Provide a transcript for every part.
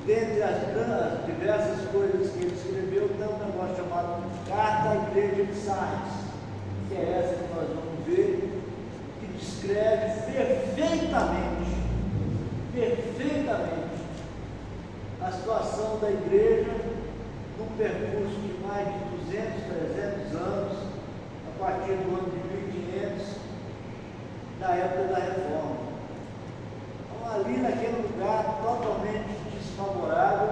dentre as diversas coisas que ele escreveu, tem um negócio chamado Carta à Igreja de Sardes, que é essa que nós vamos ver, que descreve perfeitamente a situação da igreja num percurso de mais de 200, 300 anos, a partir do ano de 1500, na época da Reforma. Então, ali naquele lugar totalmente desfavorável,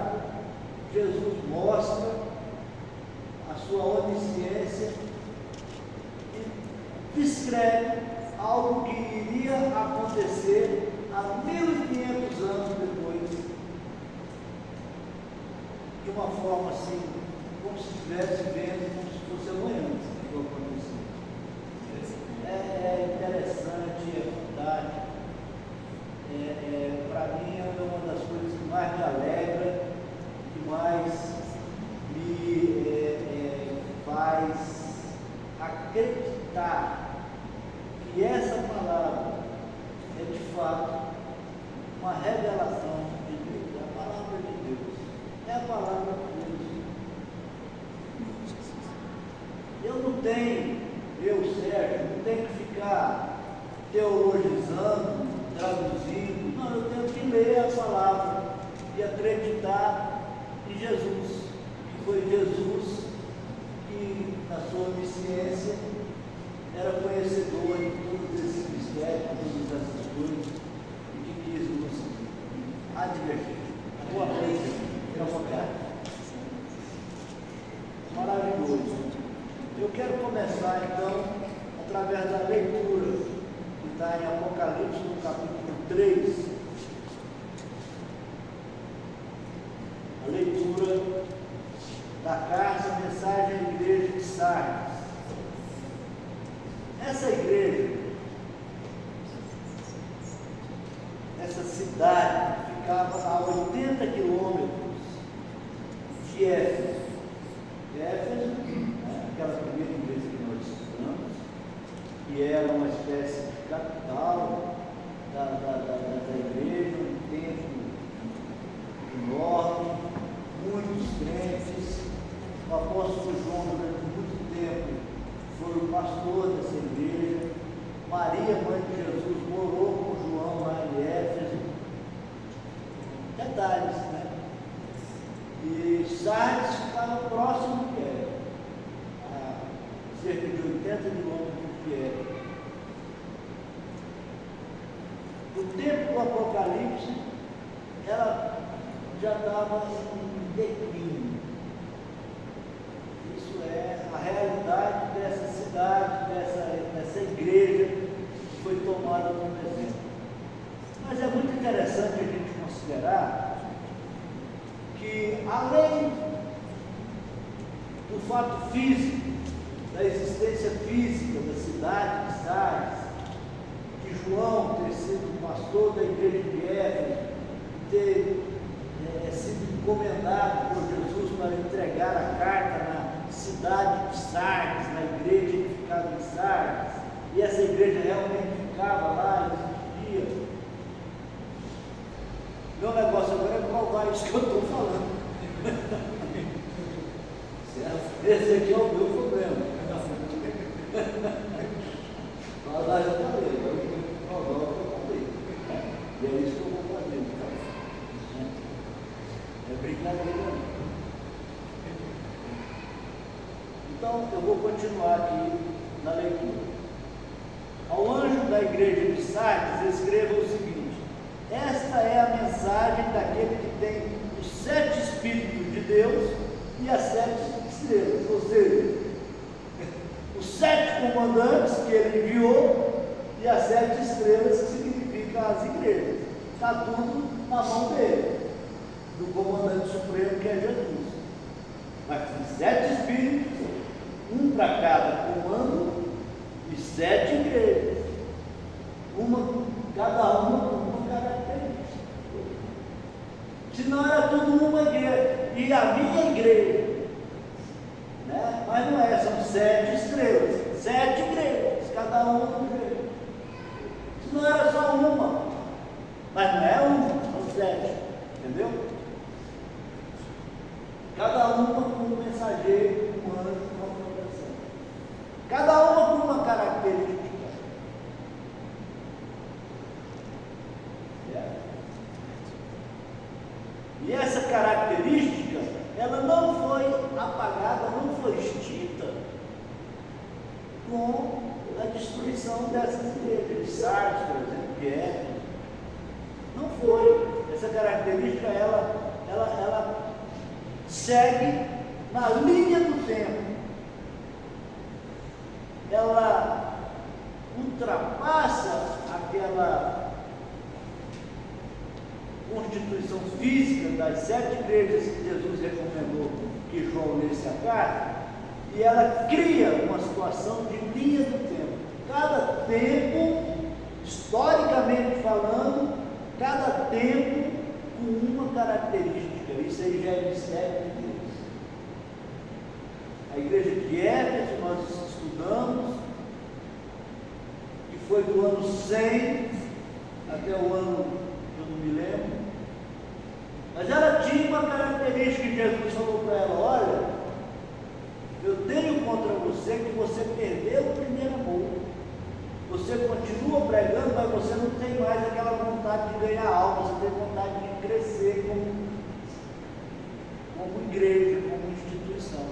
Jesus mostra a sua onisciência e descreve algo que iria acontecer há 1500 anos depois, de uma forma assim, como se estivesse vendo, como se fosse amanhã que vai acontecer. É interessante, é fantástico. Para mim é uma das coisas que mais me alegra, que mais me faz acreditar que essa palavra é de fato uma revelação de Deus, é a palavra de Deus, é a palavra de Deus. Sérgio, não tenho que ficar teologizando, traduzindo, não, eu tenho que ler a palavra e acreditar em Jesus, que foi Jesus que, na sua onisciência, era conhecedor de todos esses mistérios, todas essas coisas, e que quis nos advertir. Boa noite, maravilhoso. Eu quero começar então através da leitura que está em Apocalipse, no capítulo 3. A leitura da carta, mensagem à igreja de Sardes. Essa igreja, essa cidade, ficava a 80 quilômetros de Éfeso. Éfeso, aquela primeira igreja que nós estudamos, que era uma espécie de capital da igreja, um templo enorme, muitos crentes. O apóstolo João, durante muito tempo, foi o pastor dessa igreja. Maria, mãe de Jesus, morou com João lá em Éfeso. Detalhes, né? E Sardes ficava próximo de Éfeso, a cerca de 80 quilômetros de Éfeso. No tempo do Apocalipse, ela já estava em declínio. Isso é a realidade dessa cidade, dessa igreja que foi tomada como exemplo. Mas é muito interessante a gente considerar que, além do fato físico, da existência física da cidade de Sardes, de João ter sido pastor da igreja de Éfeso, ter sido encomendado por Jesus para entregar a carta na cidade de Sardes, na igreja que ficava em Sardes, e essa igreja realmente ficava lá, existia. Meu negócio agora é provar isso que eu estou falando. Esse aqui é o meu problema. Falar já falei, agora eu tenho que provar o que eu falei. E é isso que eu vou fazer. É brincadeira. Então, eu vou continuar aqui na leitura. Ao anjo da igreja de Sardes, escreva o seguinte: esta é a mensagem daquele que tem os 7 Espíritos de Deus e as 7 estrelas, ou seja, os 7 comandantes que ele enviou e as 7 estrelas, que significam as igrejas. Está tudo na mão dele, do comandante supremo, que é Jesus. Mas tem 7 Espíritos, um para cada comando, e 7 igrejas, cada uma com uma característica. Senão era tudo uma igreja, e a minha igreja, né? Mas não é, são 7 estrelas, 7 igrejas, cada uma com uma igreja. Senão era só uma, mas não é uma, são 7, entendeu? uma com um mensageiro, um anjo, uma proteção. Cada uma com uma característica. E essa característica, ela não foi apagada, não foi extinta com a destruição dessas igrejas, de Sardes, por exemplo, de Éfeso. Não foi. Essa característica, ela segue na linha do tempo. Ela ultrapassa aquela constituição física das 7 igrejas que Jesus recomendou que João lesse a carta, e ela cria uma situação de linha do tempo. Cada tempo, historicamente falando, cada tempo com uma característica. Isso aí já é mistério de Deus. A igreja de Éfeso nós estudamos, que foi do ano 100 até o ano, eu não me lembro, mas ela tinha uma característica que Jesus falou para ela: olha, eu tenho contra você que você perdeu o primeiro amor. Você continua pregando, mas você não tem mais aquela vontade de ganhar alma, você tem vontade de crescer como igreja, como instituição.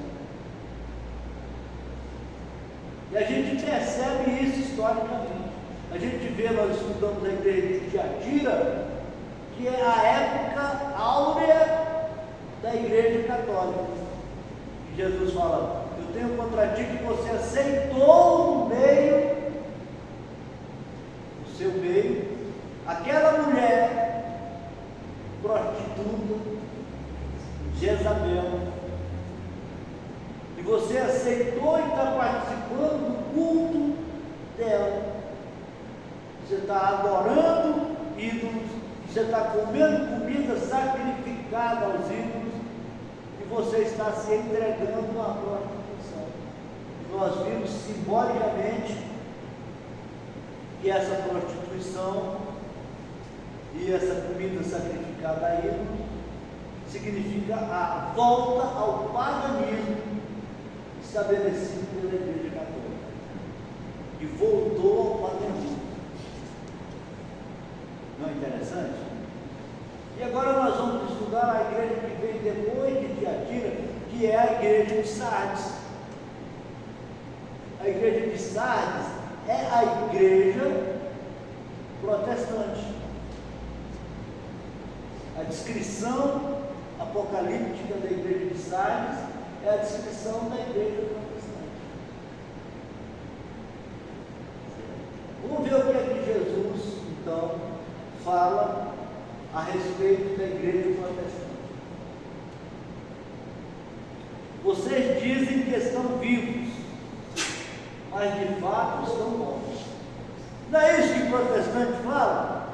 E a gente percebe isso historicamente. A gente vê, nós estudamos a igreja de Tiatira, que é a época áurea da igreja católica. E Jesus fala: eu tenho contra ti que você aceitou no meio, no seu meio, aquela mulher prostituta, Jezabel, e você aceitou e está participando do culto dela. Você está adorando ídolos, você está comendo comida sacrificada aos ídolos, e você está se entregando à prostituição. Nós vimos simbolicamente que essa prostituição e essa comida sacrificada a ídolos significa a volta ao paganismo estabelecido pela Igreja Católica, e voltou ao paganismo. Não é interessante? E agora nós vamos estudar a igreja que veio depois de Tiatira, que é a igreja de Sardes. A igreja de Sardes é a igreja protestante. A descrição apocalíptica da igreja de Sardes é a descrição da igreja protestante. Vamos ver o que é que Jesus, então, fala a respeito da igreja protestante. Vocês dizem que estão vivos, mas de fato estão mortos. Não é isso que o protestante fala?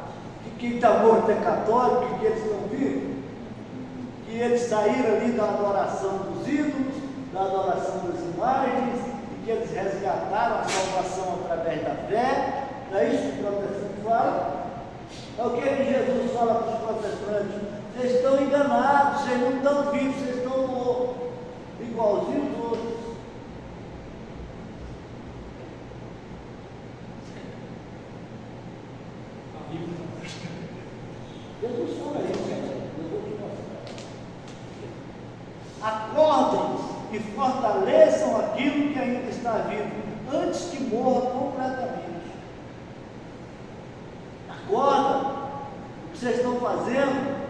Que quem está morto é católico, que eles estão vivos? Que eles saíram ali da adoração dos ídolos, da adoração das imagens, e que eles resgataram a salvação através da fé. Não é isso que o protestante fala? É o que Jesus fala para os protestantes: vocês estão enganados, vocês não estão vivos, vocês estão mortos, igualzinho os outros. Jesus fala isso, eu vou te mostrar. Acordem e fortaleçam aquilo que ainda está vivo, antes que morra completamente. Acorda, o que vocês estão fazendo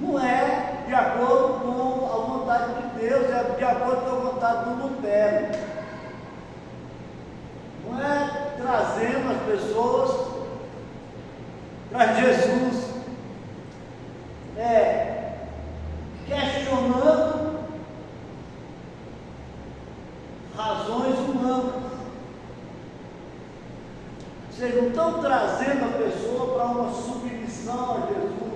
não é de acordo com a vontade de Deus, é de acordo com a vontade do Lutero. Não é trazendo as pessoas para Jesus, é questionando razões humanas. Vocês não estão trazendo a pessoa para uma submissão a Jesus,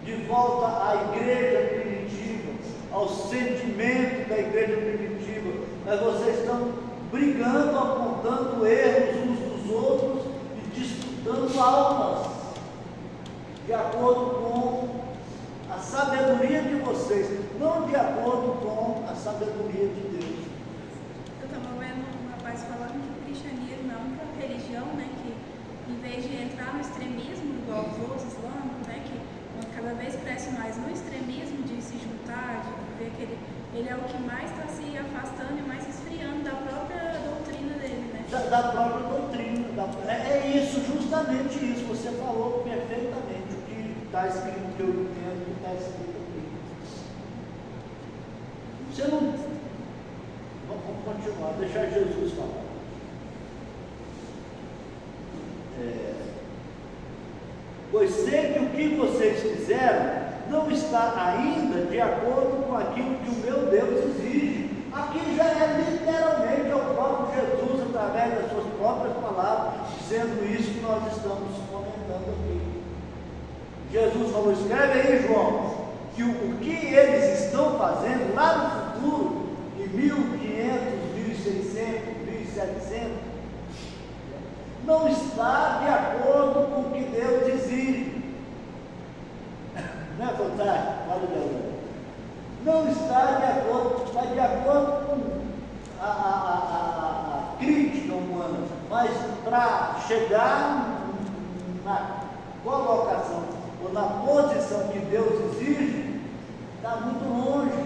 de volta à igreja primitiva, ao sentimento da igreja primitiva, mas vocês estão brigando, apontando erros uns dos outros e disputando almas, de acordo com a sabedoria de vocês. ele é o que mais está se afastando e mais se esfriando da própria doutrina dele, né? Da própria doutrina. É isso, justamente isso. Você falou perfeitamente o que está escrito, que eu entendo que está escrito aqui. Você não. Vamos continuar, deixar Jesus falar. Pois sei que o que vocês fizeram não está ainda de acordo com aquilo que o meu Deus exige. Aqui já é literalmente o próprio Jesus, através das suas próprias palavras, dizendo isso que nós estamos comentando aqui. Jesus falou: escreve aí, João, que o que eles estão fazendo lá no futuro, em 1500, 1600, 1700, não está de acordo com o que Deus exige. Não é fantástico? Fala, Deus. Não está de acordo, está de acordo com a crítica humana, mas para chegar na colocação ou na posição que Deus exige, está muito longe.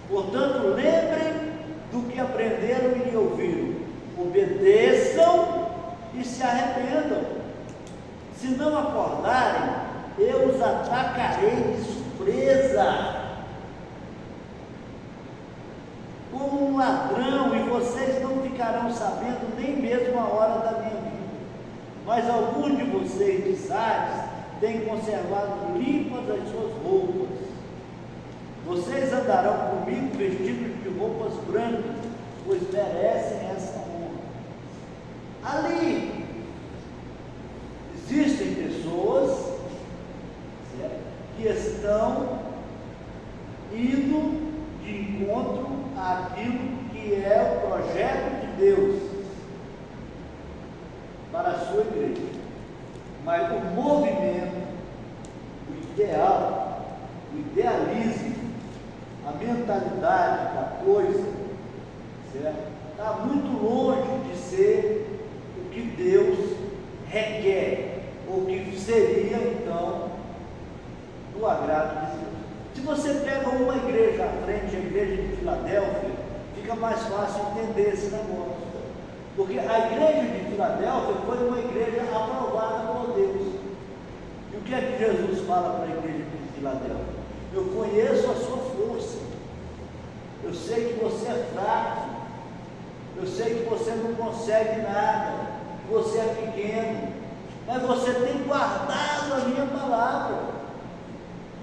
Portanto, lembrem do que aprenderam e ouviram, obedeçam e se arrependam. Se não acordarem, eu os atacarei de surpresa, como um ladrão, e vocês não ficarão sabendo nem mesmo a hora da minha vida. Mas alguns de vocês de Sardes têm conservado limpas as suas roupas. Vocês andarão comigo vestidos de roupas brancas, pois merecem essa honra. Ali existem pessoas, certo, que estão indo de encontro àquilo que é o projeto de Deus para a sua igreja. Mas o movimento, o ideal, o idealismo, a mentalidade da coisa, certo, está muito longe de ser o que Deus requer, ou que seria então do agrado de Deus. Se você pega uma igreja à frente, a igreja de Filadélfia, fica mais fácil entender esse negócio, porque a igreja de Filadélfia foi uma igreja aprovada por Deus. E o que é que Jesus fala para a igreja de Filadélfia? Eu conheço a sua força, eu sei que você é fraco, eu sei que você não consegue nada, que você é pequeno, mas você tem guardado a minha palavra.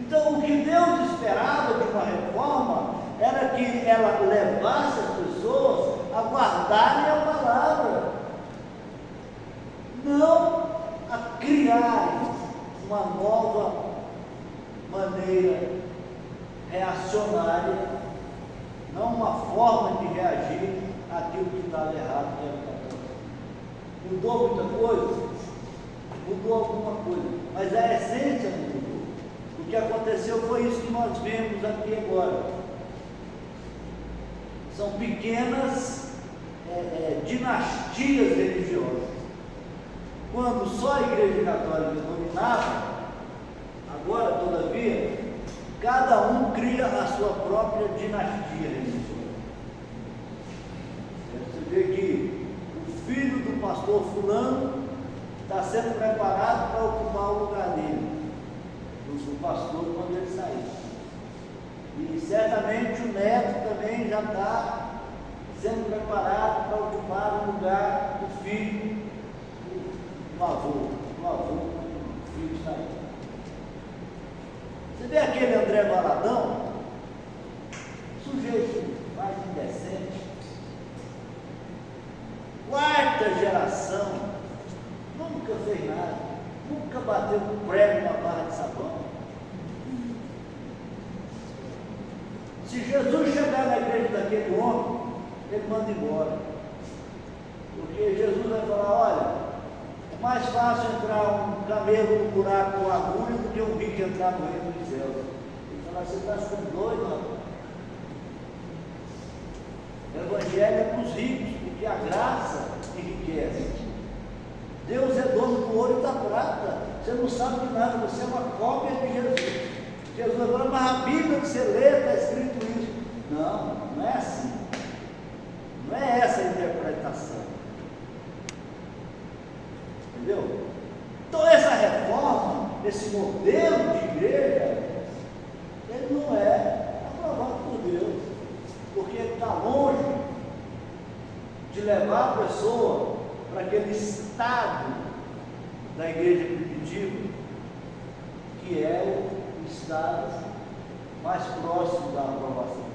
Então, o que Deus esperava de uma reforma era que ela levasse as pessoas a guardarem a palavra, não a criarem uma nova maneira reacionária, não uma forma de reagir àquilo que estava errado, que era católico. Mudou muita coisa? Mudou alguma coisa, mas a essência não mudou. O que aconteceu foi isso que nós vemos aqui agora. São pequenas dinastias religiosas. Quando só a Igreja Católica dominava, agora, todavia, cada um cria a sua própria dinastia religiosa. Você vê que o filho do pastor fulano está sendo preparado para ocupar o lugar dele, do pastor, quando ele sair. E certamente o neto também já está sendo preparado para ocupar o lugar do filho do avô, quando o filho sair. Você vê aquele André Valadão, sujeito mais indecente, quarta geração, nunca fez nada, nunca bateu um prego na barra de sabão. Se Jesus chegar na igreja daquele homem, ele manda embora, porque Jesus vai falar: olha, é mais fácil entrar um camelo no buraco com agulha do que um rico entrar no reino dos céus. Ele fala: você está ficando doido, rapaz? O evangelho é para os ricos, porque a graça enriquece. Deus é dono do ouro e da prata. Você não sabe de nada, você é uma cópia de Jesus. Jesus falou, mas a Bíblia que você lê está escrito isso. Não, não é assim. Não é essa a interpretação. Entendeu? Então essa reforma, esse modelo de igreja, ele não é aprovado por Deus, porque ele está longe de levar a pessoa para aquele estado da igreja primitiva, que é o estado mais próximo da aprovação.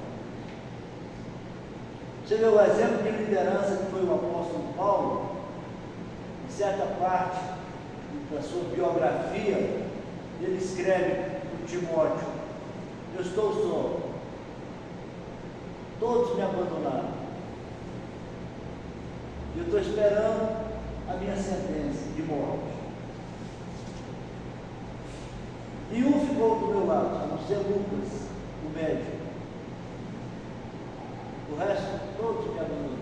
Você vê o exemplo de liderança que foi o apóstolo Paulo, em certa parte da sua biografia, ele escreve para Timóteo: eu estou só, todos me abandonaram, e eu estou esperando a minha sentença de morte. E um ficou do meu lado, a não ser Lucas, o médico. O resto, todos me abandonaram.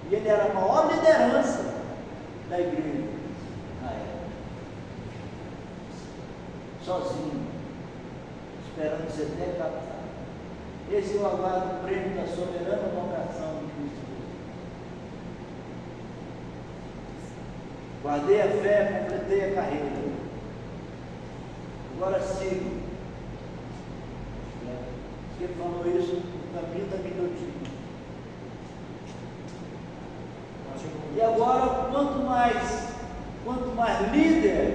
E ele era a maior liderança da igreja na época. Sozinho, esperando ser decapitado. Esse eu aguardo o prêmio da soberana vocação de Cristo. Guardei a fé, completei a carreira. Agora sigo. Ele falou isso no caminho da guilhotina. E agora, quanto mais líder,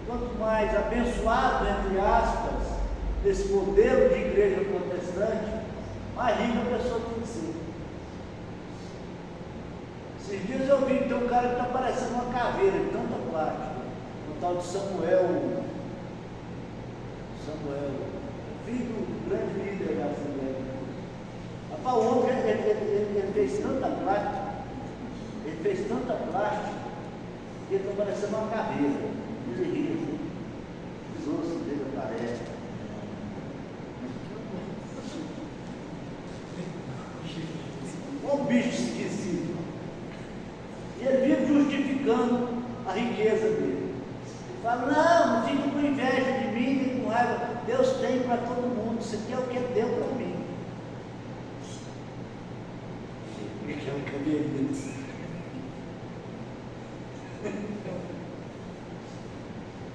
quanto mais abençoado, entre aspas, desse modelo de igreja protestante, mais rica a pessoa tem que ser. Esses dias eu vi que tem um cara que está parecendo uma caveira de tanta plástica, o tal de Samuel, filho do grande líder da Assembleia. Rapaz, o homem ele fez tanta plástica, que ele está parecendo uma caveira. Ele ria assim, os ossos dele aparecem. Um bicho esquisito. E ele vive justificando a riqueza dele. Ele fala, não fique com inveja de mim, nem com raiva. Deus tem para todo mundo, isso aqui é o que ele deu para mim. Ele é um cabelinho.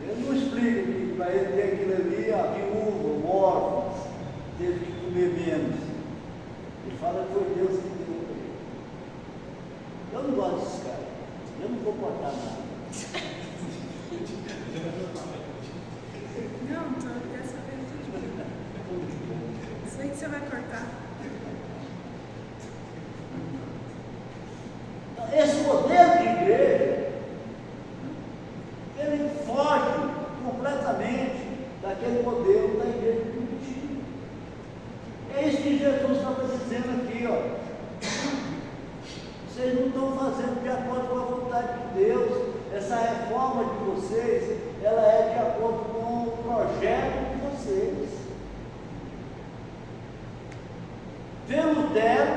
Ele não explica que para ele ter aquilo ali, a viúva, o órfão, teve que comer menos. Ele fala que foi Deus que deu para ele. Eu não gosto desses caras. Eu não vou cortar nada. Não, dessa vez isso aí que você vai cortar. Então, esse modelo de igreja, ele foge completamente daquele modelo da igreja primitiva. É isso que Jesus estava dizendo aqui, ó. Vocês não estão fazendo de acordo com a vontade de Deus. Essa reforma de vocês, ela é de acordo com o projeto de vocês. Veio Lutero,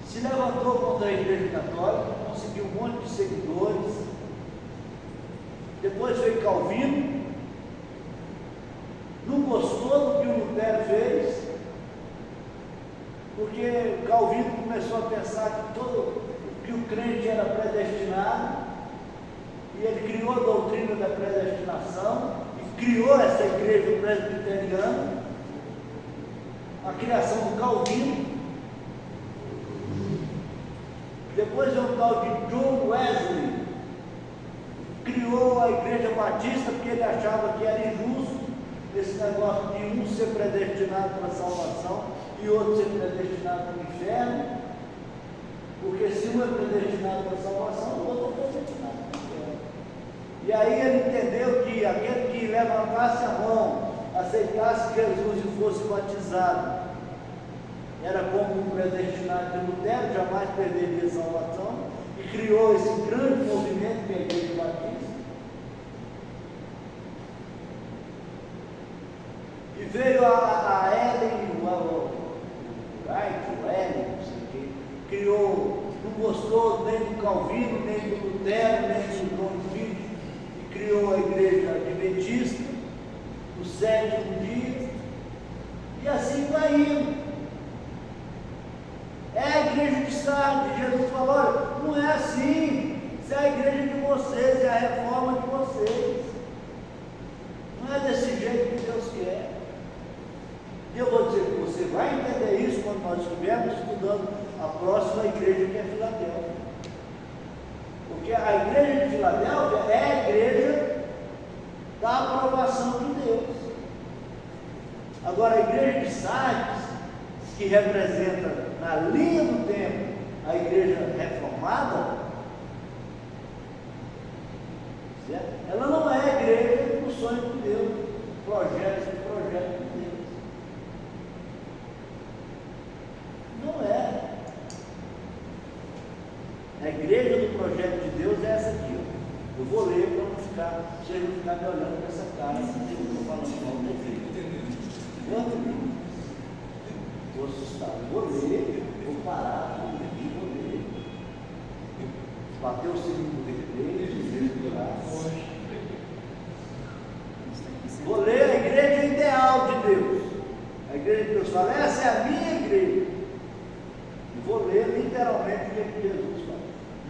se levantou contra a Igreja Católica, conseguiu um monte de seguidores. Depois veio Calvino, não gostou do que o Lutero fez, porque Calvino começou a pensar que o crente era predestinado, e ele criou a doutrina da predestinação, e criou essa igreja presbiteriana, a criação do Calvino. Depois veio o tal de John Wesley, criou a igreja batista, porque ele achava que era injusto esse negócio de um ser predestinado para a salvação e outro ser predestinado para o inferno, porque se um é predestinado para a salvação, o outro é predestinado para o inferno. E aí ele entendeu que aquele que levantasse a mão, aceitasse Jesus e fosse batizado, era como um predestinado de Lutero, jamais perderia a salvação, e criou esse grande movimento que é a Igreja Batista. E veio a Ellen White, não sei o que, criou, não gostou nem do Calvino, nem do Lutero, nem do Dom Filho, e criou a igreja 7º dia, e assim vai indo. É a igreja de Sardes. Jesus falou: olha, não é assim, isso é a igreja de vocês, é a reforma de vocês, não é desse jeito que Deus quer. E eu vou dizer que você vai entender isso quando nós estivermos estudando a próxima igreja, que é Filadélfia. Porque a igreja de Filadélfia é a igreja da aprovação de Deus. Agora, a igreja de Sardes, que representa na linha do tempo a igreja reformada, certo? Ela não é a igreja do sonho de Deus, projeto de Deus. Não é. A igreja do projeto de Deus é essa aqui, ó. Eu vou ler para não ficar, vocês não ficar me olhando com essa cara, assim, eu estou falando mal da igreja. Vou assustar, vou ler, vou parar, vou ler. Bateu o segundo desejo, vou ler a igreja ideal de Deus. A igreja de Deus fala: essa é a minha igreja. E vou ler literalmente o que Jesus fala.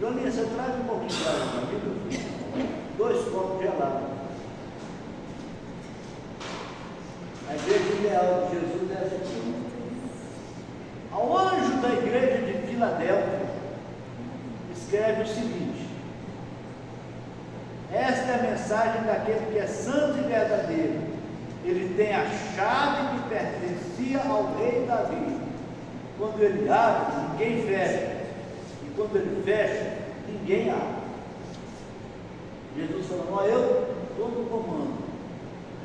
Joninha, você traz um pouquinho de água para mim, meu filho? 2 copos gelados. A igreja ideal de Jesus é essa aqui. Ao anjo da igreja de Filadélfia, escreve o seguinte: esta é a mensagem daquele que é santo e verdadeiro. Ele tem a chave que pertencia ao rei Davi. Quando ele abre, ninguém fecha, e quando ele fecha, ninguém abre. Jesus falou: ó, eu estou no comando.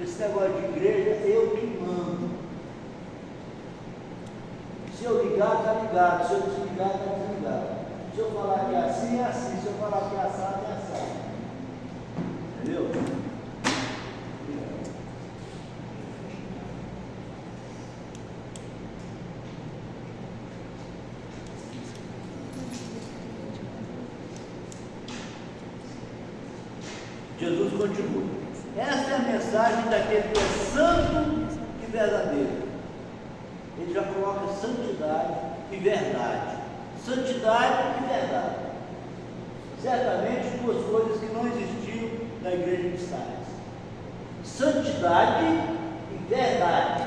Esse negócio de igreja, eu que mando. Se eu ligar, está ligado. Se eu desligar, está desligado. Se eu falar que é assim, é assim. Se eu falar que é assado, é assado. Entendeu? Jesus continua: esta é a mensagem daquele que é santo e verdadeiro. Ele já coloca santidade e verdade. Santidade e verdade. Certamente 2 coisas que não existiam na igreja de Sardes: santidade e verdade.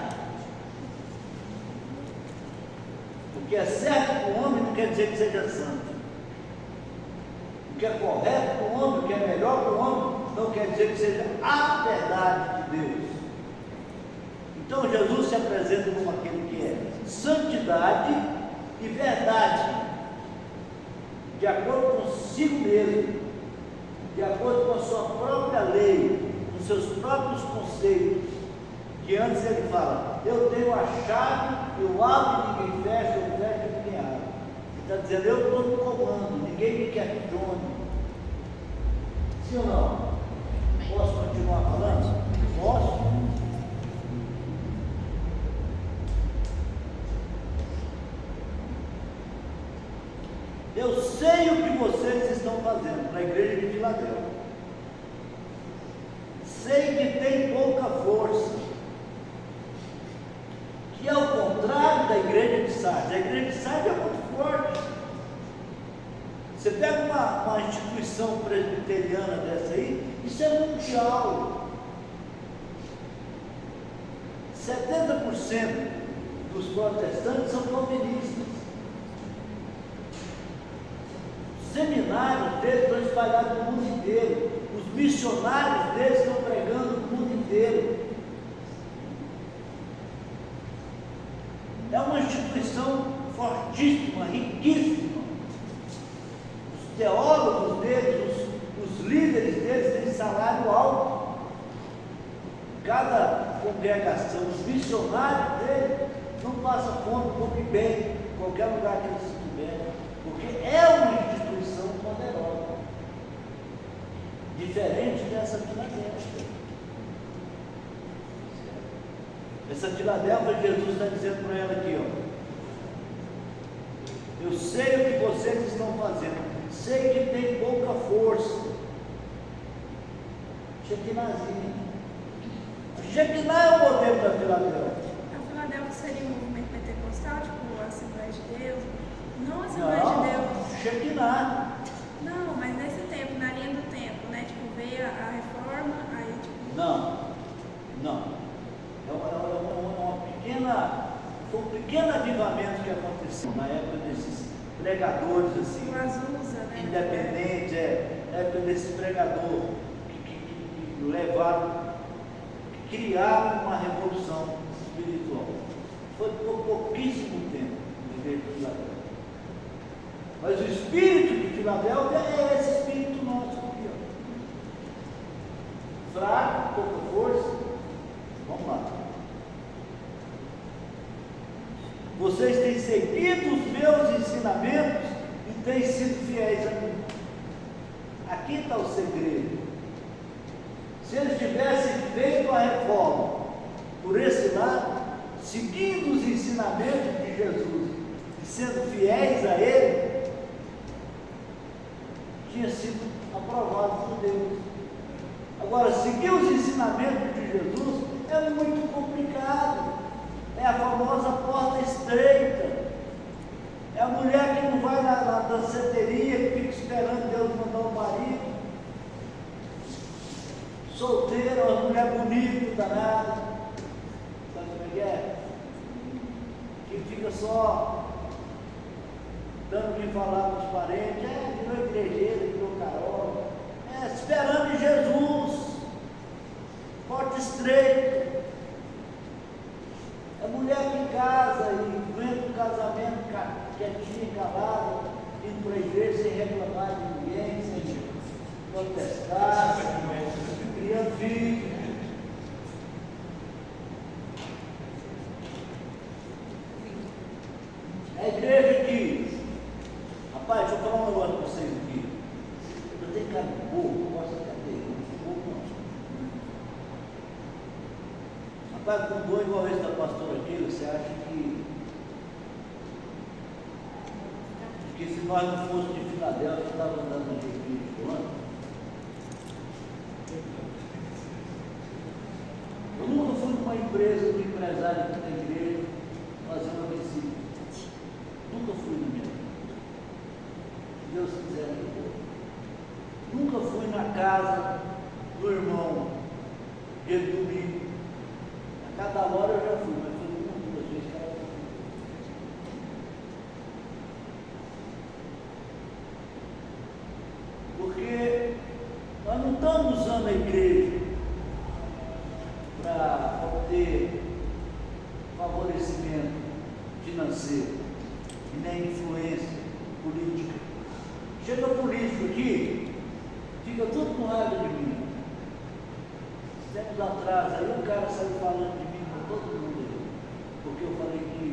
O que é certo para o homem não quer dizer que seja santo. O que é correto para o homem, o que é melhor para o homem, não quer dizer que seja a verdade de Deus. Então Jesus se apresenta como aquele que é santidade e verdade, de acordo consigo mesmo, de acordo com a sua própria lei, com seus próprios conceitos, que antes ele fala: eu tenho a chave, eu abro e ninguém fecha, eu fecho e ninguém abre. Ele está dizendo: eu estou no comando, ninguém me questione. Sim ou não? Posso continuar falando? Posso? Eu sei o que vocês estão fazendo para a igreja de Filadélfia. Sei que tem pouca força, que é o contrário da igreja de Sardes. A igreja de Sardes é muito forte. Você pega uma instituição presbiteriana dessa aí, isso é mundial. 70% dos protestantes são calvinistas. Os seminários deles estão espalhados no mundo inteiro. Os missionários deles estão pregando no mundo inteiro. É uma instituição fortíssima, riquíssima. Os teólogos deles, os líderes deles têm salário alto. Cada congregação, os missionários deles não passam fome, comem bem, em qualquer lugar que eles estiverem, porque é uma instituição poderosa, diferente dessa Filadélfia. Essa Filadélfia, Jesus está dizendo para ela aqui, ó: eu sei o que vocês estão fazendo, sei que tem pouca força. Chequinazinha. Shekinah é o modelo da Filadélfia. A Filadélfia seria um movimento pentecostal, tipo a Assembleia de Deus? Não a Assembleia de Deus. Shekinah. Não, mas nesse tempo, na linha do tempo, né? Tipo, veio a reforma, aí tipo. Não. Foi um pequeno avivamento que aconteceu na época desses pregadores assim, O Azusa, né? independentes, na época desses pregadores que levaram, que criaram uma revolução espiritual. Foi por pouquíssimo tempo na igreja de Filadélfia. Mas o espírito de Filadélfia é esse espírito nosso aqui, ó. Fraco, pouca força. Vamos lá. Vocês têm seguido os meus ensinamentos e têm sido fiéis a mim. Aqui está o segredo. Se eles tivessem feito a reforma por esse lado, seguindo os ensinamentos de Jesus e sendo fiéis a Ele, tinha sido aprovado por Deus. Agora, seguir os ensinamentos de Jesus é muito complicado. É a famosa porta estreita. É a mulher que não vai na danceteria, que fica esperando Deus mandar um marido. Solteira, uma mulher bonita, danada. Sabe como é que é? Que fica só dando o que falar para os parentes. Virou igrejeira, virou carola. Esperando em Jesus. Porta estreita. É mulher que casa e aguenta o casamento quietinha, calada, indo para a igreja sem reclamar de ninguém, sem protestar, criando filhos. É a igreja que, rapaz, deixa eu falar um negócio para vocês aqui. Eu tenho cara de bobo, gosto de cadeira, não sou bobo não. Rapaz, com dor igual esse da pastora aqui, você acha que se nós não fôssemos de Filadélfia, estava andando no Espírito Santo? Eu nunca fui numa empresa, um empresário aqui da igreja, fazer uma visita. Nunca fui na minha vida. Se Deus quiser, eu vou. Nunca fui na casa do irmão, dia de domingo. A cada hora eu já fui, mas foi uma, duas vezes cada vez. Porque nós não estamos usando a igreja para obter favorecimento financeiro e nem influência política. Chega político aqui, fica tudo no lado de mim. Tempos atrás aí o cara saiu falando de mim para todo mundo aí, porque eu falei que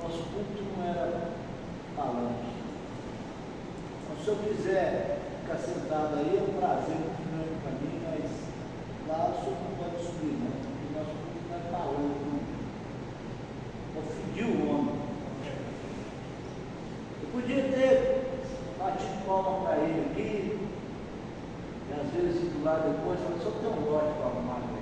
nosso culto não era falante. Então, se eu quiser ficar sentado aí, é um prazer muito grande para mim, mas lá o senhor não pode subir, não, porque nosso culto não é falante, não. Ofendi o homem. Eu podia ter batido palma para ele aqui, e às vezes ir do lado depois, falei, só tem um lote para arrumar para ele.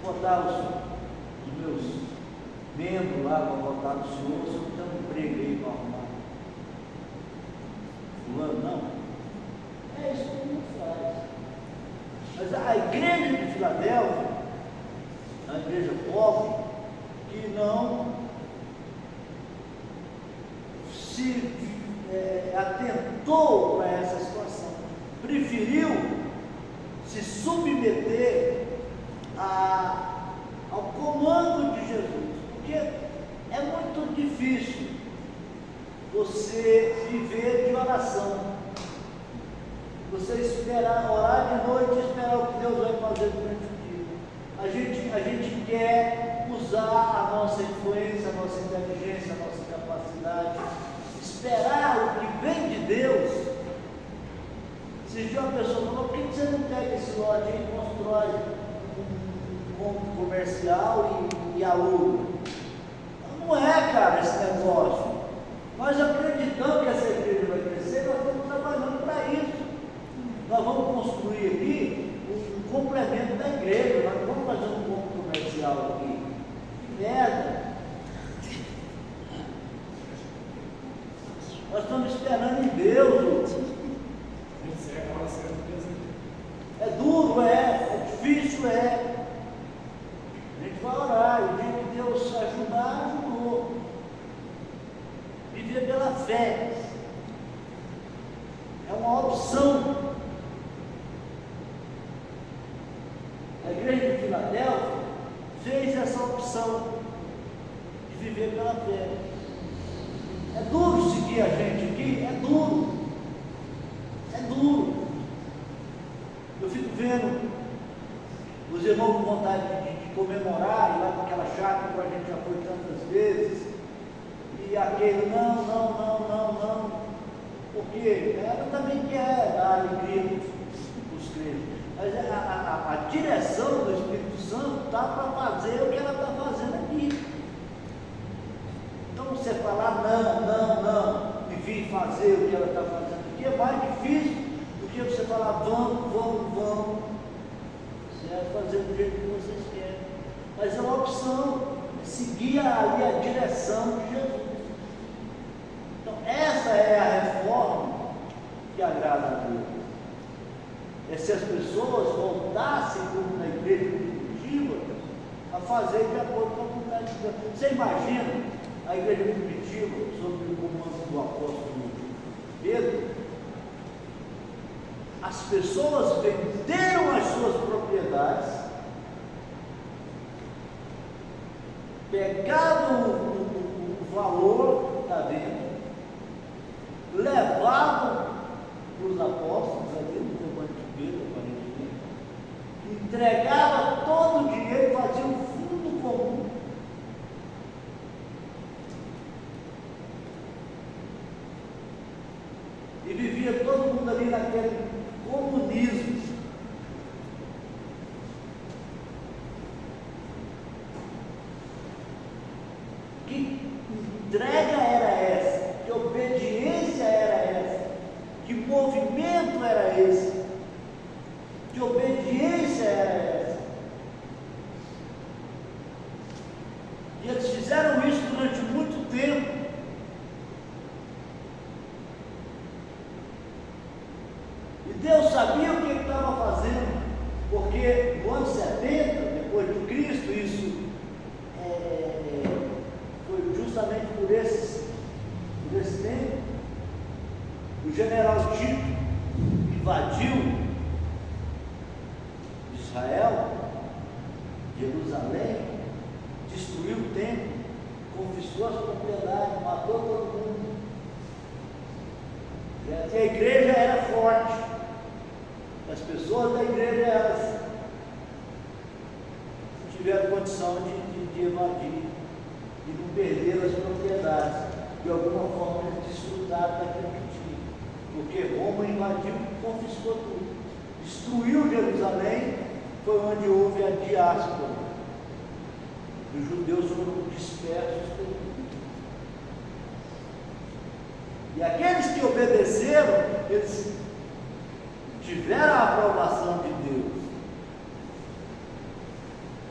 Botar os meus membros lá para votar no senhor, só não tem um emprego aí para arrumar. Fulano, não. É isso que o mundo faz. Mas a igreja de Filadélfia, a igreja pobre, que não se atentou para essa situação, preferiu se submeter ao comando de Jesus, porque é muito difícil você viver de oração, você esperar, orar de noite e esperar o que Deus vai fazer durante o dia. A gente quer usar a nossa influência, a nossa inteligência, a nossa capacidade, esperar o que vem de Deus. Se uma pessoa falou, por que você não pega esse lote aí e constrói um ponto comercial e aluga? Não é, cara, esse negócio. Nós acreditamos que essa igreja vai crescer, nós estamos trabalhando para isso. Nós vamos Nós estamos esperando em Deus. É duro, é difícil, é. A gente vai orar, e o dia que Deus ajudar, ajudou. Viver pela fé é uma opção. A igreja de Filadélfia fez essa opção de viver pela fé. É duro seguir a gente aqui, é duro. É duro. Eu fico vendo os irmãos com vontade de comemorar, ir lá com aquela chácara que a gente já foi tantas vezes, e aquele não, porque ela também quer dar alegria dos crentes, mas a direção do Espírito Santo está para fazer o que ela está fazendo aqui. Então você falar não, e vir fazer o que ela está fazendo aqui é mais difícil do que você falar vamos. Você vai fazer do jeito que vocês querem, mas é uma opção, é seguir ali a direção de Jesus. Então essa é a reforma que agrada a Deus. É se as pessoas voltassem como na igreja primitiva a fazer de acordo com a vontade de Deus. Você imagina a igreja primitiva sob o comando do apóstolo Pedro? As pessoas venderam as suas propriedades, pegavam o valor da venda, levavam para os apóstolos, ali no comando de Pedro, aparentemente, entregavam todo o dinheiro, faziam um fundo comum. E vivia todo mundo ali naquele comunismo. Que entrega era essa? Que obediência era essa? Que movimento era esse? Que obediência era essa? E eles fizeram isso durante muito tempo. Deus sabia o que ele estava fazendo, porque no ano 70, depois de Cristo, isso foi justamente por esse tempo, o general Tito invadiu Israel, Jerusalém, destruiu o templo, confiscou as propriedades, matou todo mundo. E a igreja era forte. As pessoas da igreja, elas tiveram condição de evadir, de não perder as propriedades, de alguma forma eles desfrutaram daquilo que tinham, porque Roma invadiu e confiscou tudo, destruiu Jerusalém, foi onde houve a diáspora, os judeus foram dispersos pelo mundo. E aqueles que obedeceram, eles tiveram a aprovação de Deus,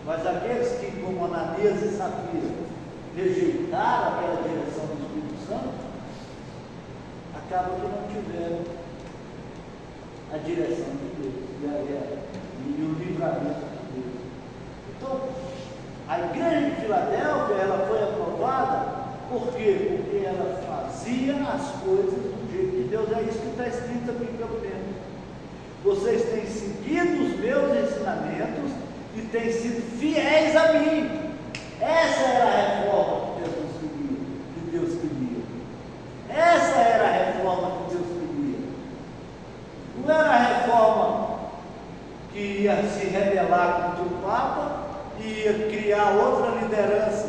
mas aqueles que, como Ananias e Safira, rejeitaram aquela direção do Espírito Santo, acabam que não tiveram a direção de Deus e o livramento de Deus. Então, a igreja de Filadélfia, ela foi aprovada, por quê? Porque ela fazia as coisas do jeito de Deus. É isso que está escrito aqui pelo menos. Vocês têm seguido os meus ensinamentos e têm sido fiéis a mim. Essa era a reforma que Deus queria. Essa era a reforma que Deus queria. Não era a reforma que ia se rebelar contra o Papa e ia criar outra liderança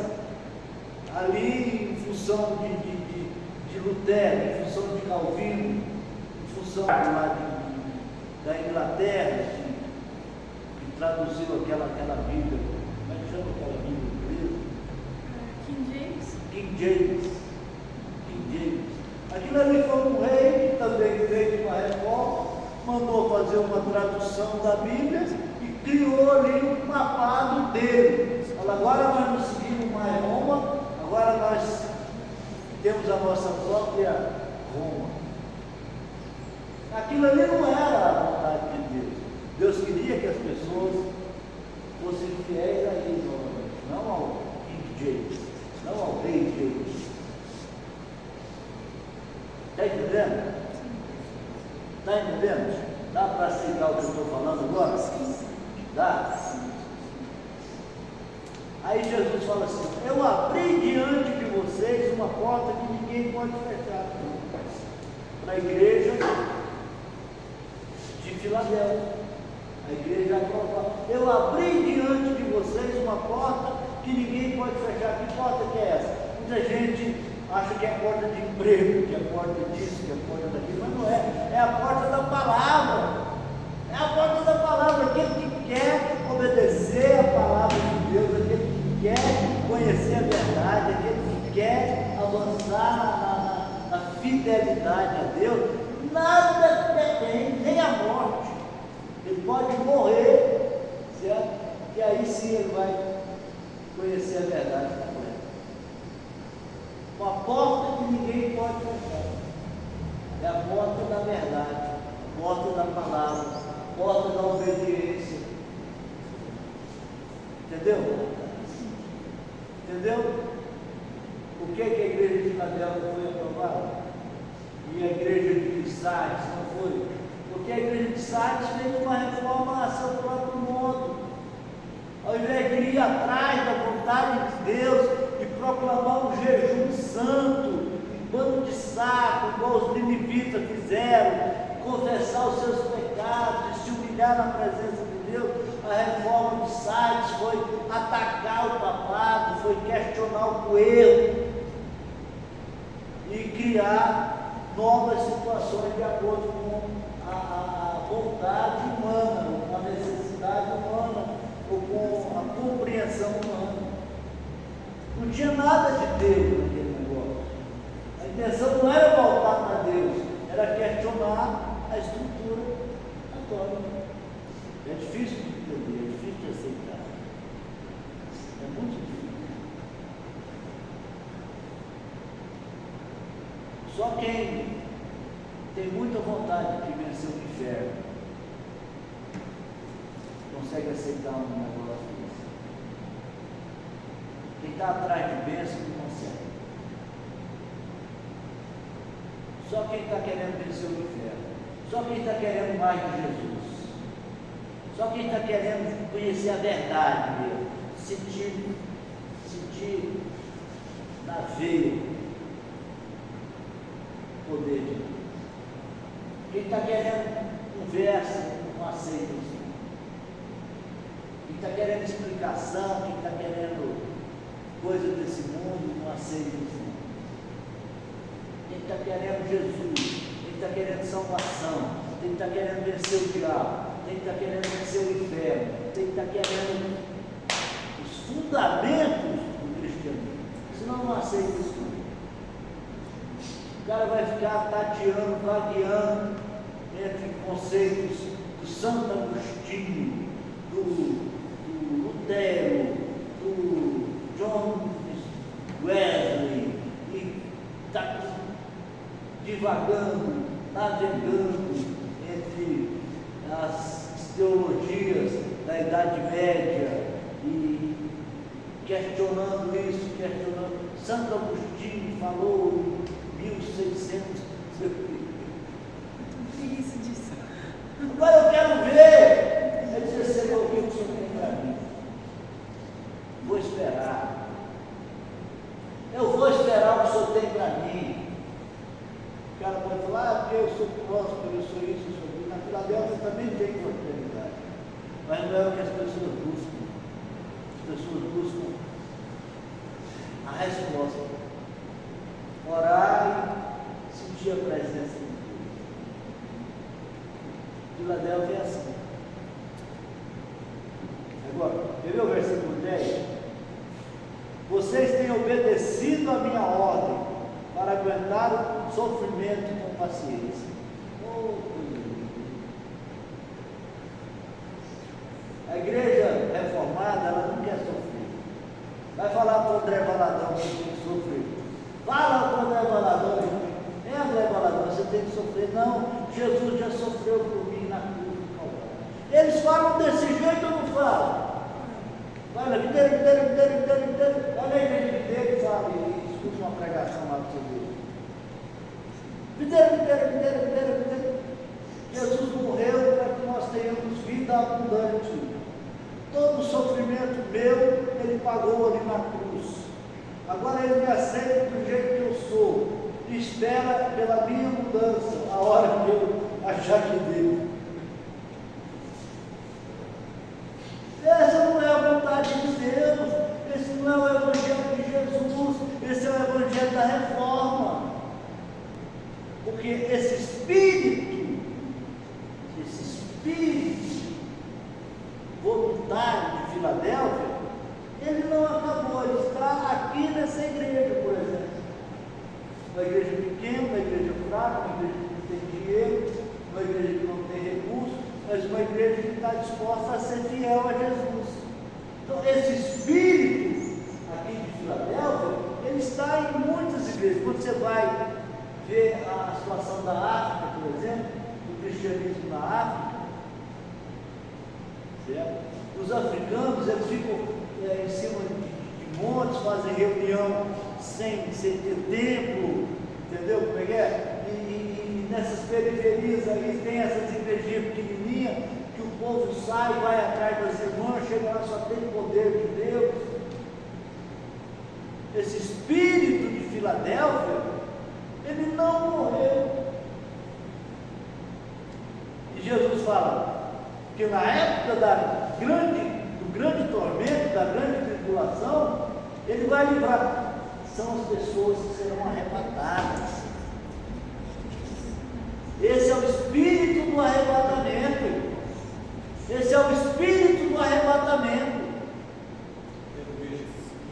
ali em função de Lutero, em função de Calvino, em função da Inglaterra, que traduziu aquela Bíblia, como é que chama aquela Bíblia inglesa? King James. Aquilo ali foi um rei que também fez uma reforma, mandou fazer uma tradução da Bíblia e criou ali um papado dele. Fala, agora nós não seguimos mais Roma, agora nós temos a nossa própria Roma. Aquilo ali não era a vontade de Deus. Deus queria que as pessoas fossem fiéis a Ele novamente, não ao King James, não ao Rei James. Está entendendo? Está entendendo? Dá para aceitar o que eu estou falando agora? Dá? Aí Jesus fala assim: eu abri diante de vocês uma porta que ninguém pode fechar. Para a igreja de Filadélfia. A igreja aprovada. Eu abri diante de vocês uma porta que ninguém pode fechar. Que porta que é essa? Muita gente acha que é a porta de emprego, que é a porta disso, que é a porta daquilo, mas não é. É a porta da palavra. É a porta da palavra. Aquele que quer obedecer a palavra de Deus, aquele que quer conhecer a verdade, aquele que quer avançar na fidelidade a Deus, nada detém, nem a morte. Ele pode morrer, certo? E aí sim ele vai conhecer a verdade completa. Uma porta que ninguém pode fechar. É a porta da verdade, a porta da palavra, a porta da obediência. Entendeu? Entendeu? Por que a igreja de Filadélfia foi aprovada? E a igreja de Sardes não foi? Porque a igreja de Sardes fez uma reforma a seu próprio modo. Ao invés de ir atrás da vontade de Deus e proclamar um jejum santo, um pano de saco, igual os ninivitas fizeram, confessar os seus pecados e se humilhar na presença de Deus, a reforma de Sardes foi atacar o papado, foi questionar o coelho e criar novas situações de acordo com a vontade humana, com a necessidade humana, ou com a compreensão humana. Não tinha nada de Deus naquele negócio. A intenção não era voltar para Deus, era questionar a estrutura católica. É difícil de entender, é difícil de aceitar. É muito difícil. Só quem tem muita vontade de vencer o inferno consegue aceitar um negócio desse. Quem está atrás de bênção não consegue. Só quem está querendo vencer o inferno, só quem está querendo mais de Jesus, só quem está querendo conhecer a verdade mesmo, sentir na veia o poder de Deus. Quem está querendo conversa, não aceita isso. Quem está querendo explicação, quem está querendo coisa desse mundo, não aceita isso. Quem está querendo Jesus, quem está querendo salvação, quem está querendo vencer o diabo, quem está querendo vencer o inferno, quem está querendo os fundamentos do cristianismo, senão não aceita isso. O cara vai ficar tateando, vagueando entre conceitos do Santo Agostinho, do Lutero, do John Wesley, e está divagando, navegando entre as teologias da Idade Média e questionando isso, questionando. Santo Agostinho falou em 1600. Que isso disso? Agora eu quero ver. Ele disse: você ouviu o que o Senhor tem para mim? Vou esperar. Eu vou esperar o que o Senhor tem para mim. O cara pode falar: porque eu sou próspero, eu sou isso, eu sou aquilo. Na Filadélfia também tem prosperidade, mas não é o que as pessoas buscam. As pessoas buscam a resposta. Orar e sentir a presença de Deus. Filadélfia é assim. Agora, quer ver o versículo 10? Vocês têm obedecido a minha ordem para aguentar o sofrimento com paciência. Oh, a igreja reformada, ela não quer sofrer. Vai falar para o André Valadão que tem que sofrer. Fala para o André Valadão. É André Valadão. Não, Jesus já sofreu por mim na cruz do Calvário. Eles falam desse jeito ou não falam? Olha, videira. Olha a igreja de videira e fala, e escuta uma pregação lá para você ver. Videira. Jesus morreu para que nós tenhamos vida abundante. Todo o sofrimento meu, Ele pagou ali na cruz. Agora Ele me aceita do jeito que eu sou. E espera pela minha mudança, a hora que eu achar que devo. Essa não é a vontade de Deus. Esse não é o Evangelho de Jesus. Esse é o Evangelho da reforma. Porque esse espírito voluntário de Filadélfia, ele não acabou, ele está aqui nessa igreja, por exemplo. Uma igreja pequena, uma igreja fraca, uma igreja que não tem dinheiro, uma igreja que não tem recursos, mas uma igreja que está disposta a ser fiel a Jesus. Então, esse espírito aqui de Filadélfia, ele está em muitas igrejas. Quando você vai ver a situação da África, por exemplo, do cristianismo na África, certo? Os africanos, eles ficam em cima de montes, fazem reunião sem ter templo, entendeu como é que é? E nessas periferias aí tem essas igrejinhas pequenininhas, que o povo sai, vai atrás das irmãs, chega lá, só tem poder de Deus. Esse espírito de Filadélfia, ele não morreu. E Jesus fala que na época do grande tormento, da grande tribulação, Ele vai livrar. São as pessoas que serão arrebatadas. Esse é o espírito do arrebatamento. Esse é o espírito do arrebatamento.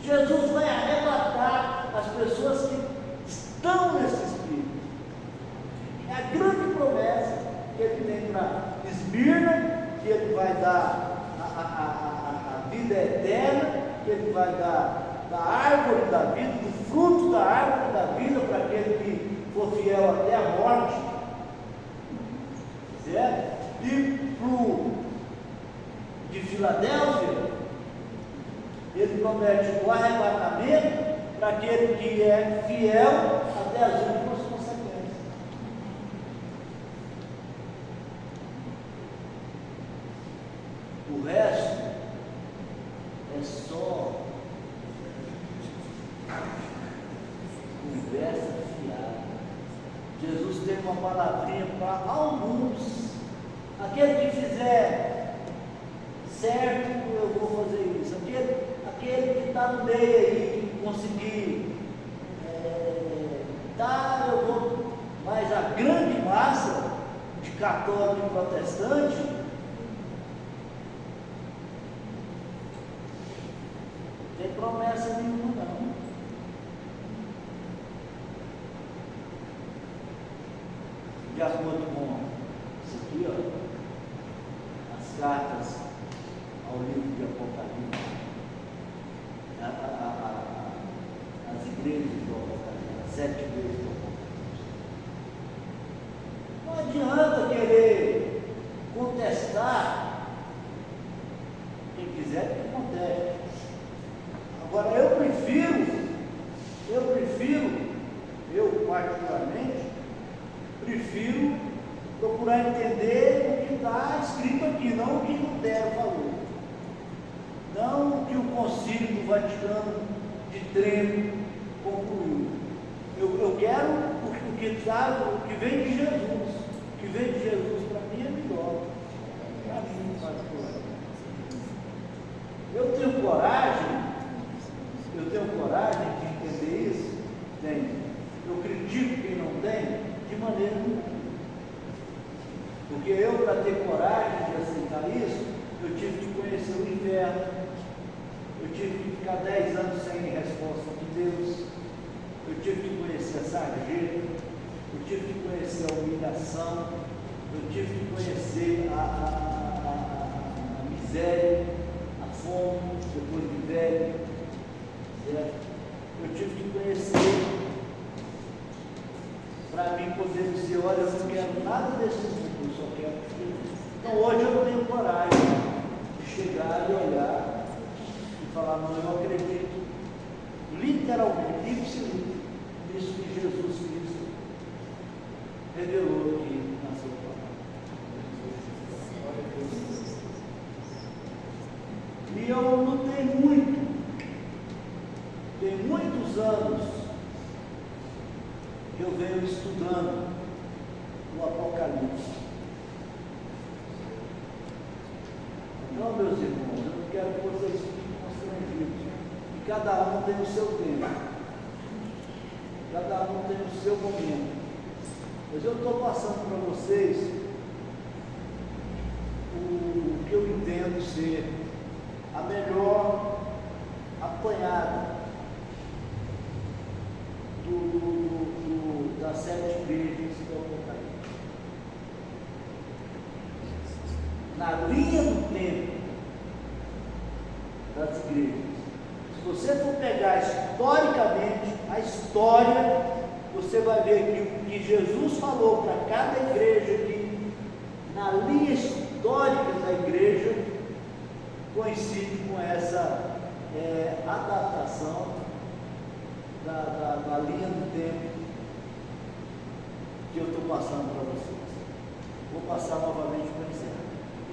Jesus vai arrebatar as pessoas que estão nesse espírito. É a grande promessa que Ele tem para Esmirna, que Ele vai dar a vida eterna, que Ele vai dar da árvore da vida, do fruto da árvore da vida para aquele que for fiel até a morte, certo? E de Filadélfia, Ele promete o arrebatamento para aquele que é fiel até as últimas consequências. O resto é só conversa fiada. Jesus tem uma palavrinha para alguns. Aquele que fizer certo, eu vou fazer isso. Aquele que está no meio aí, que conseguir eu vou. Mas a grande massa de católico e protestante não tem promessa nenhuma, não. De acordo com isso aqui, ó, as cartas ao livro de Apocalipse, as igrejas do Apocalipse, as 7 igrejas do Apocalipse. Não adianta querer contestar. Quem quiser que conteste. Agora eu particularmente, prefiro procurar entender o que está escrito aqui, não o que Lutero falou, não o que o Concílio do Vaticano de Trento concluiu. Eu quero o que vem de Jesus. O que vem de Jesus para mim é melhor, para mim particular. Eu tenho coragem de entender isso? Tenho. Eu critico quem não tem de maneira nenhuma. Porque eu, para ter coragem de aceitar isso, eu tive que conhecer o inferno, eu tive que ficar 10 anos sem resposta de Deus, eu tive que conhecer a sarjeta, eu tive que conhecer a humilhação, eu tive que conhecer a miséria, a fome, depois de velho, certo? Eu tive que conhecer para mim poder dizer, olha, eu não quero nada desse mundo, eu só quero Jesus. Então hoje eu tenho coragem de chegar e olhar e falar, não, eu acredito literalmente, ipsilite, nisso que Jesus Cristo revelou aqui na sua palavra. E eu lutei muito, tem muitos anos que eu venho estudando o Apocalipse. Então, meus irmãos, eu não quero que vocês fiquem constrangidos. E cada um tem o seu tempo. Cada um tem o seu momento. Mas eu estou passando para vocês o que eu entendo ser a melhor apanhada das 7 igrejas do Apocalipse. Na linha do tempo das igrejas. Se você for pegar historicamente a história, você vai ver que o que Jesus falou para cada igreja aqui, na linha histórica da igreja, coincide com essa adaptação da linha do tempo que eu estou passando para vocês. Vou passar novamente para encerrar.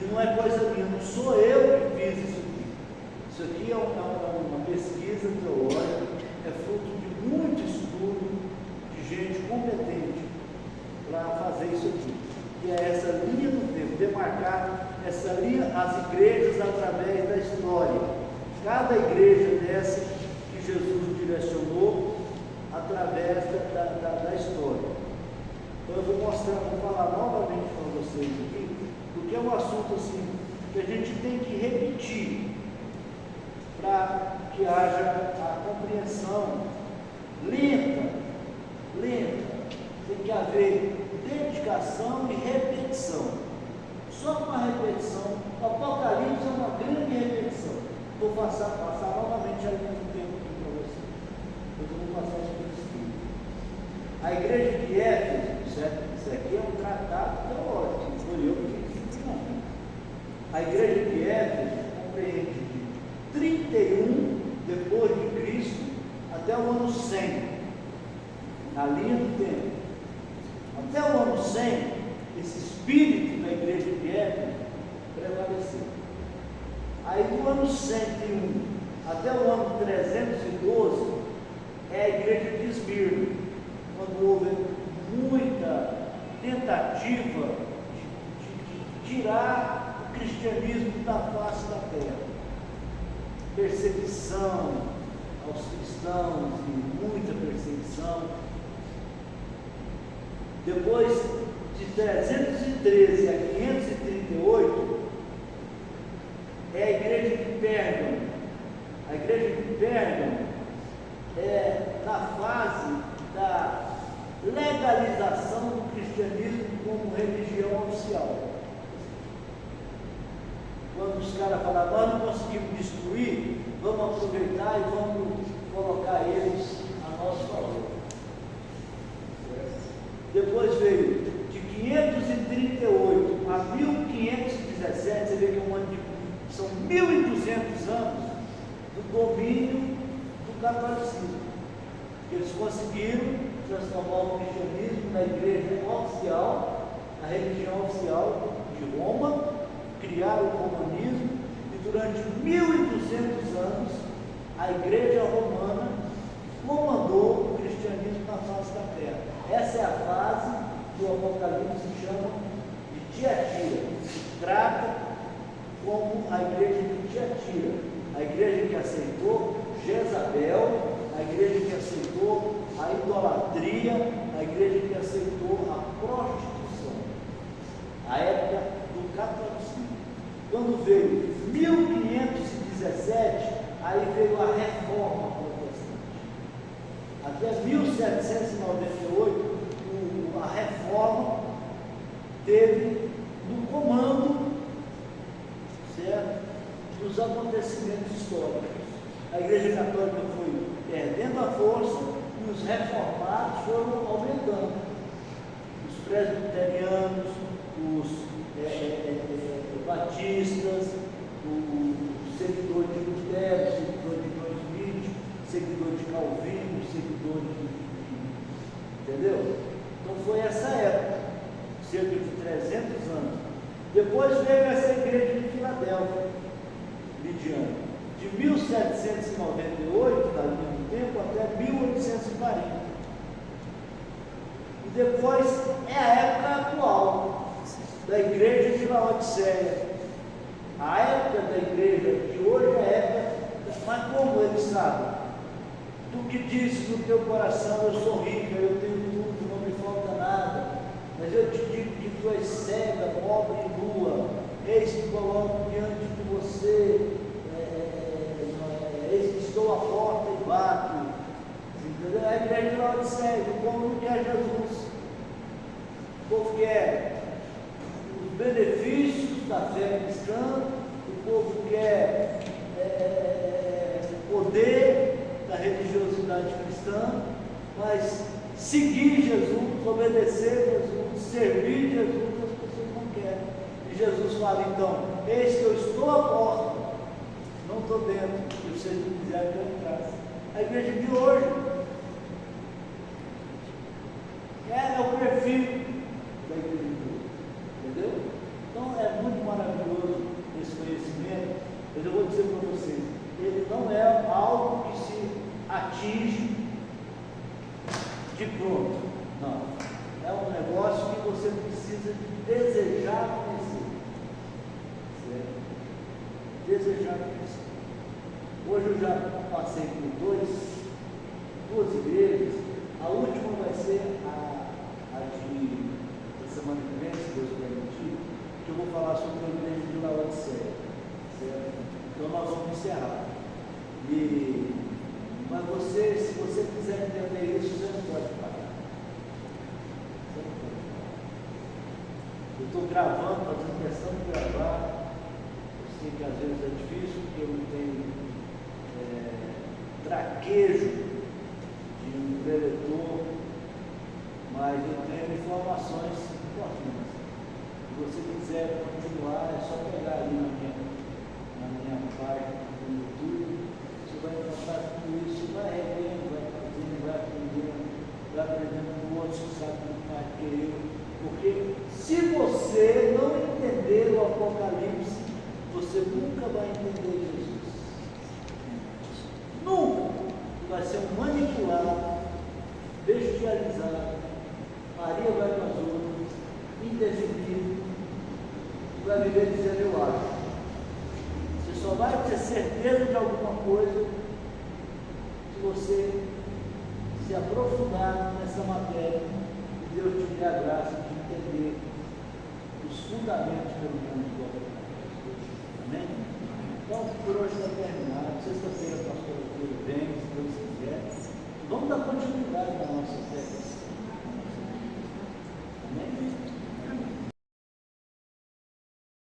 E não é coisa minha, não sou eu que fiz isso aqui. Isso aqui é uma pesquisa teológica, é fruto de muito estudo de gente competente para fazer isso aqui. Que é essa linha do tempo, demarcar essa linha, as igrejas através da história. Cada igreja dessa que Jesus direcionou através da história. Então eu vou mostrar, vou falar novamente para vocês aqui, porque é um assunto assim que a gente tem que repetir para que haja a compreensão lenta, tem que haver dedicação e repetição. Só com a repetição, o Apocalipse é uma grande repetição. Vou passar novamente a linha do tempo aqui para vocês. Eu vou passar isso por escrito. A igreja de Éfeso, isso aqui é um tratado teológico, foi eu que fiz isso. A igreja de Éfeso compreende de 31 depois de Cristo até o ano 100, na linha do tempo. Até o ano 100, esse espírito da igreja de Éfeso prevaleceu. Aí do ano 101 até o ano 312 é a igreja de Esmirna, quando houve muita tentativa de tirar o cristianismo da face da terra. Perseguição aos cristãos e muita perseguição. Depois de 313 a 538 é a igreja de Pérgamo. A igreja de Pérgamo é na fase da legalização do cristianismo como religião oficial. Quando os caras falaram, nós não conseguimos destruir, vamos aproveitar e vamos colocar eles a nosso favor. Depois veio de 538 a 1517, você vê que é um ano de, são 1.200 anos do domínio do catolicismo. Eles conseguiram transformar o cristianismo na igreja oficial, a religião oficial de Roma, criaram o romanismo, e durante 1.200 anos a igreja romana comandou o cristianismo na face da terra. Essa é a fase que o Apocalipse chama de Tiatira. Se trata como a igreja de Tiatira, a igreja que aceitou Jezabel, a igreja que aceitou a idolatria, a igreja que aceitou a prostituição, a época do catolicismo. Quando veio 1517, aí veio a reforma protestante. Até 1798, a reforma teve no comando, certo, dos acontecimentos históricos. A igreja católica foi perdendo a força e os reformados foram aumentando. presbiterianos, os batistas, o seguidor de Lutero, o seguidor de John Smith, o seguidor de Calvino, o seguidor entendeu? Então foi essa época, cerca de 300 anos. Depois veio essa igreja de Filadélfia, lidiana, de 1798, da linha do tempo, até 1840. E depois é a época atual da igreja de Laodiceia. A época da igreja de hoje é a época, mas como ele sabe? Tu que dizes no teu coração, eu sou rico, eu tenho tudo, não me falta nada, mas eu te digo que tu és cega, pobre e nua, eis que coloco diante de você, eis que estou à porta e bato. Entendeu? A igreja de Laodiceia, o povo não quer Jesus, o povo quer os benefícios da fé cristã, o povo quer poder da religiosidade cristã, mas seguir Jesus, obedecer Jesus, servir Jesus, as pessoas não querem. E Jesus fala então, eis que eu estou à porta, não estou dentro, se vocês não quiserem que eu entrasse. A igreja de hoje é o perfil da igreja de hoje, entendeu? Então é muito maravilhoso esse conhecimento, mas eu vou dizer para vocês, ele não é algo que se atinge de pronto, não. É um negócio que você precisa de desejar conhecer, certo? Desejar conhecer. Hoje eu já passei por duas igrejas, a última vai ser a de semana que vem, se Deus permitir, que eu vou falar sobre a igreja de Laodiceia, certo? Então nós vamos encerrar. Mas se você quiser entender isso, você não pode parar. Você não pode parar. Eu estou gravando, fazendo questão de gravar. Eu sei que às vezes é difícil, porque eu não tenho traquejo de um preletor, mas eu tenho informações importantes. Se você quiser continuar, é só pegar ali na minha página do YouTube, você vai encontrar tudo isso, vai revendo, vai fazendo, vai aprendendo com outros que sabem muito mais que eu. Porque se você não entender o Apocalipse, você nunca vai entender Jesus. Nunca! Vai ser um manipulado, bestializado. Maria vai para as outras, indefinido, e vai viver dizendo eu acho. Você só vai ter certeza de alguma coisa se você se aprofundar nessa matéria e Deus te dê a graça de entender os fundamentos, pelo menos, do Apocalipse. Amém? Então, por hoje está terminado. Sexta-feira, a pastora vem, se Deus quiser. Vamos dar continuidade na nossa fé.